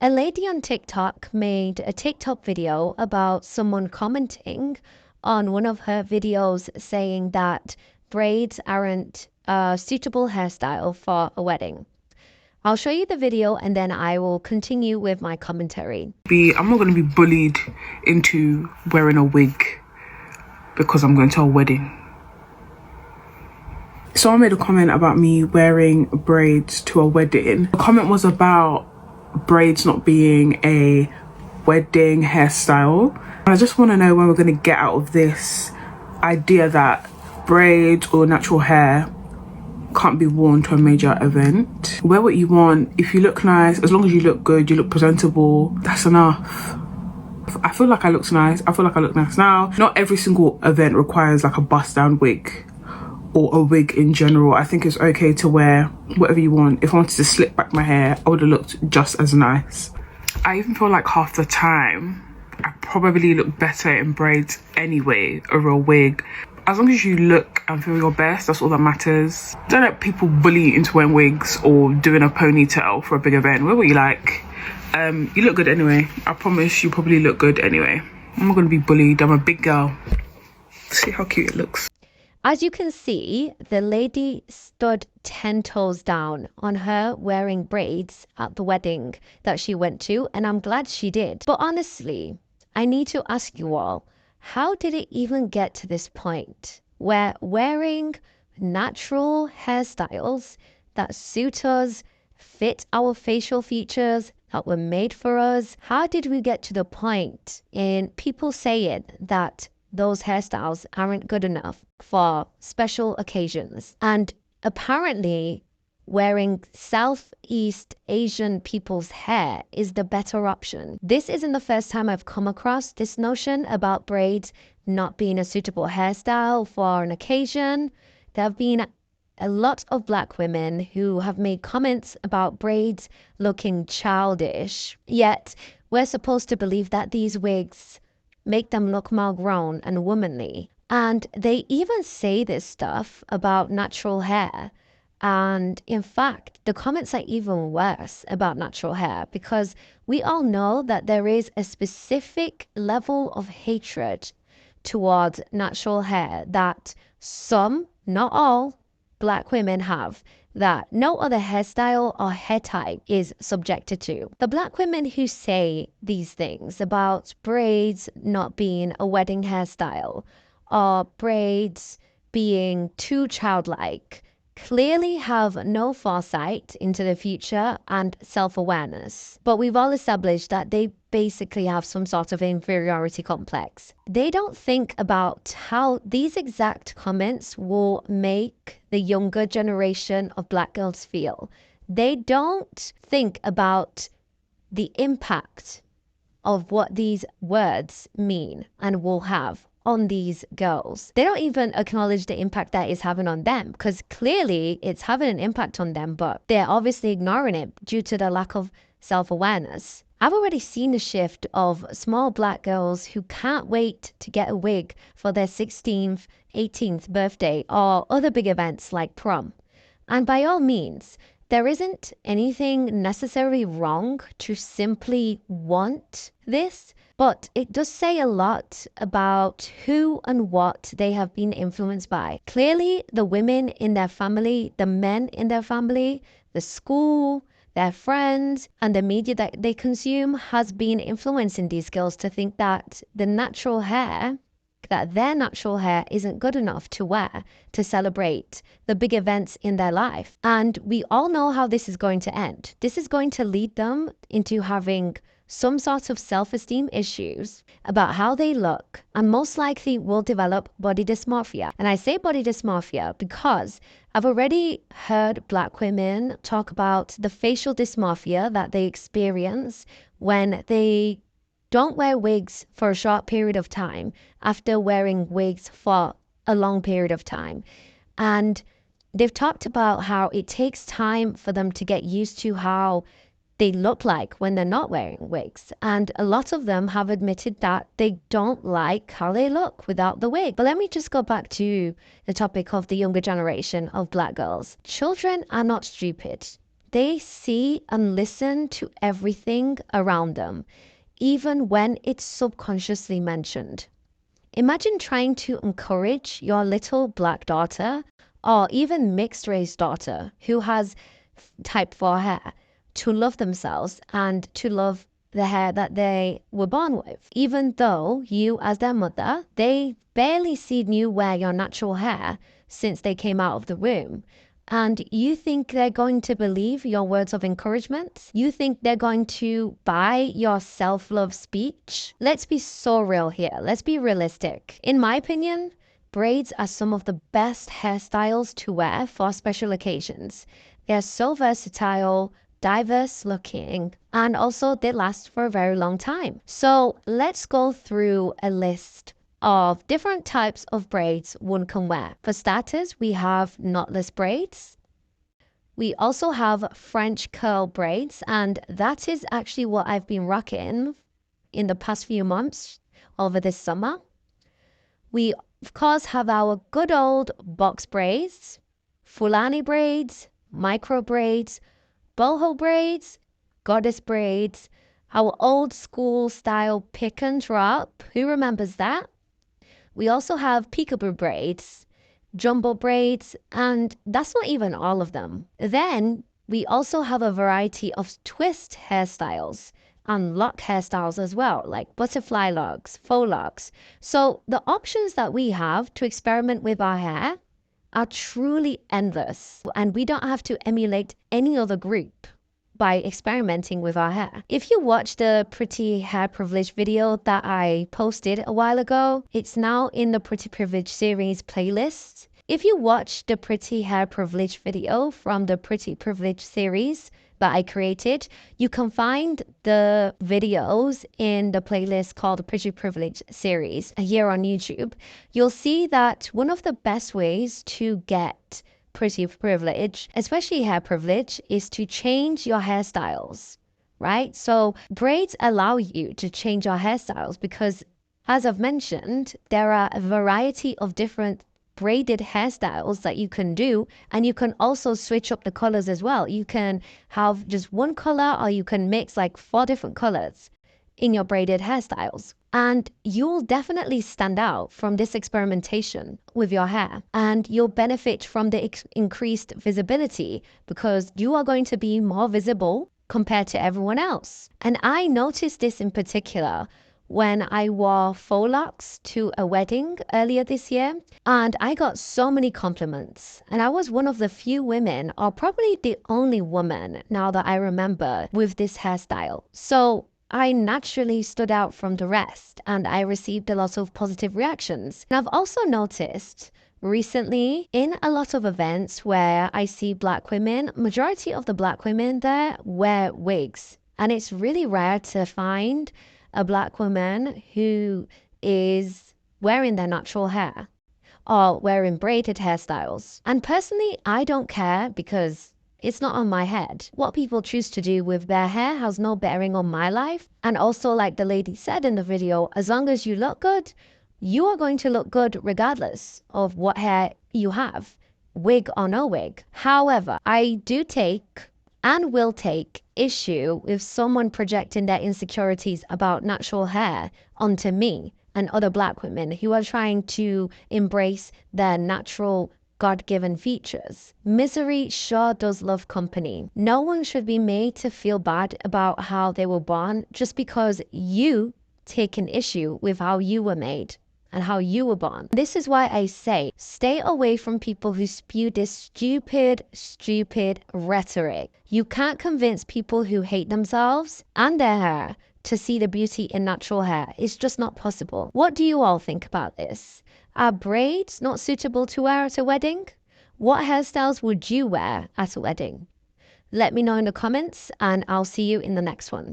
A lady on TikTok made a TikTok video about someone commenting on one of her videos saying that braids aren't a suitable hairstyle for a wedding. I'll show you the video and then I will continue with my commentary. I'm not going to be bullied into wearing a wig because I'm going to a wedding. Someone made a comment about me wearing braids to a wedding. The comment was about braids not being a wedding hairstyle. I just want to know when we're going to get out of this idea that braids or natural hair can't be worn to a major event. Wear what you want. If you look nice, as long as you look good, you look presentable, that's enough. I feel like I look nice. I feel like I look nice now. Not every single event requires like a bust down wig or a wig in general. I think it's okay to wear whatever you want. If I wanted to slick back my hair, I would have looked just as nice. I even feel like half the time I probably look better in braids anyway over a wig. As long as you look and feel your best, that's all that matters. Don't let people bully you into wearing wigs or doing a ponytail for a big event. Wear what you like. You look good anyway. I promise you probably look good anyway. I'm not going to be bullied. I'm a big girl. See how cute it looks. As you can see, the lady stood 10 toes down on her wearing braids at the wedding that she went to, and I'm glad she did. But honestly, I need to ask you all, how did it even get to this point where wearing natural hairstyles that suit us, fit our facial features, that were made for us, how did we get to the point in people saying that those hairstyles aren't good enough for special occasions? And apparently wearing Southeast Asian people's hair is the better option. This isn't the first time I've come across this notion about braids not being a suitable hairstyle for an occasion. There have been a lot of black women who have made comments about braids looking childish, yet we're supposed to believe that these wigs make them look more grown and womanly. And they even say this stuff about natural hair. And in fact, the comments are even worse about natural hair because we all know that there is a specific level of hatred towards natural hair that some, not all, black women have, that no other hairstyle or hair type is subjected to. The black women who say these things about braids not being a wedding hairstyle or braids being too childlike clearly have no foresight into the future and self-awareness. But we've all established that they basically have some sort of inferiority complex. They don't think about how these exact comments will make the younger generation of black girls feel. They don't think about the impact of what these words mean and will have on these girls. They don't even acknowledge the impact that is having on them because clearly it's having an impact on them, but they're obviously ignoring it due to the lack of self-awareness. I've already seen the shift of small black girls who can't wait to get a wig for their 16th, 18th birthday or other big events like prom. And by all means, there isn't anything necessarily wrong to simply want this, but it does say a lot about who and what they have been influenced by. Clearly, the women in their family, the men in their family, the school, their friends, and the media that they consume has been influencing these girls to think that their natural hair isn't good enough to wear to celebrate the big events in their life. And we all know how this is going to end. This is going to lead them into having some sort of self-esteem issues about how they look and most likely will develop body dysmorphia. And I say body dysmorphia because I've already heard black women talk about the facial dysmorphia that they experience when they don't wear wigs for a short period of time after wearing wigs for a long period of time. And they've talked about how it takes time for them to get used to how they look like when they're not wearing wigs. And a lot of them have admitted that they don't like how they look without the wig. But let me just go back to the topic of the younger generation of black girls. Children are not stupid. they see and listen to everything around them, even when it's subconsciously mentioned. Imagine trying to encourage your little black daughter or even mixed race daughter who has type 4 hair to love themselves and to love the hair that they were born with. Even though you, as their mother, they barely seen you wear your natural hair since they came out of the womb. And you think they're going to believe your words of encouragement? You think they're going to buy your self-love speech? Let's be so real here. Let's be realistic. In my opinion, braids are some of the best hairstyles to wear for special occasions. They're so versatile, diverse looking, and also they last for a very long time. So let's go through a list of different types of braids one can wear. For starters, we have knotless braids. We also have French curl braids, and that is actually what I've been rocking in the past few months over this summer. We, of course, have our good old box braids, Fulani braids, micro braids, boho braids, goddess braids, our old school style pick and drop. Who remembers that? We also have peekaboo braids, jumbo braids, and that's not even all of them. Then we also have a variety of twist hairstyles and lock hairstyles as well, like butterfly locks, faux locks. So the options that we have to experiment with our hair are truly endless, and we don't have to emulate any other group by experimenting with our hair. If you watched the Pretty Hair Privilege video that I posted a while ago, it's now in the Pretty Privilege series playlist. If you watch the Pretty Hair Privilege video from the Pretty Privilege series that I created, you can find the videos in the playlist called the Pretty Privilege series here on YouTube. You'll see that one of the best ways to get pretty privilege, especially hair privilege, is to change your hairstyles, right? So braids allow you to change your hairstyles because, as I've mentioned, there are a variety of different braided hairstyles that you can do, and you can also switch up the colors as well. You can have just one color, or you can mix like 4 different colors in your braided hairstyles. And you'll definitely stand out from this experimentation with your hair, and you'll benefit from the increased visibility because you are going to be more visible compared to everyone else. And I noticed this in particular when I wore faux locks to a wedding earlier this year, and I got so many compliments. And I was one of the few women, or probably the only woman now that I remember, with this hairstyle. So I naturally stood out from the rest, and I received a lot of positive reactions. And I've also noticed recently in a lot of events where I see black women, majority of the black women there wear wigs. And it's really rare to find a black woman who is wearing their natural hair or wearing braided hairstyles. And personally, I don't care because it's not on my head. What people choose to do with their hair has no bearing on my life. And also, like the lady said in the video, as long as you look good, you are going to look good regardless of what hair you have, wig or no wig. However, I do take and will take issue with someone projecting their insecurities about natural hair onto me and other black women who are trying to embrace their natural God-given features. Misery sure does love company. No one should be made to feel bad about how they were born just because you take an issue with how you were made and how you were born. This is why I say stay away from people who spew this stupid rhetoric. You can't convince people who hate themselves and their hair to see the beauty in natural hair. It's just not possible. What do you all think about this? Are braids not suitable to wear at a wedding? What hairstyles would you wear at a wedding? Let me know in the comments, and I'll see you in the next one.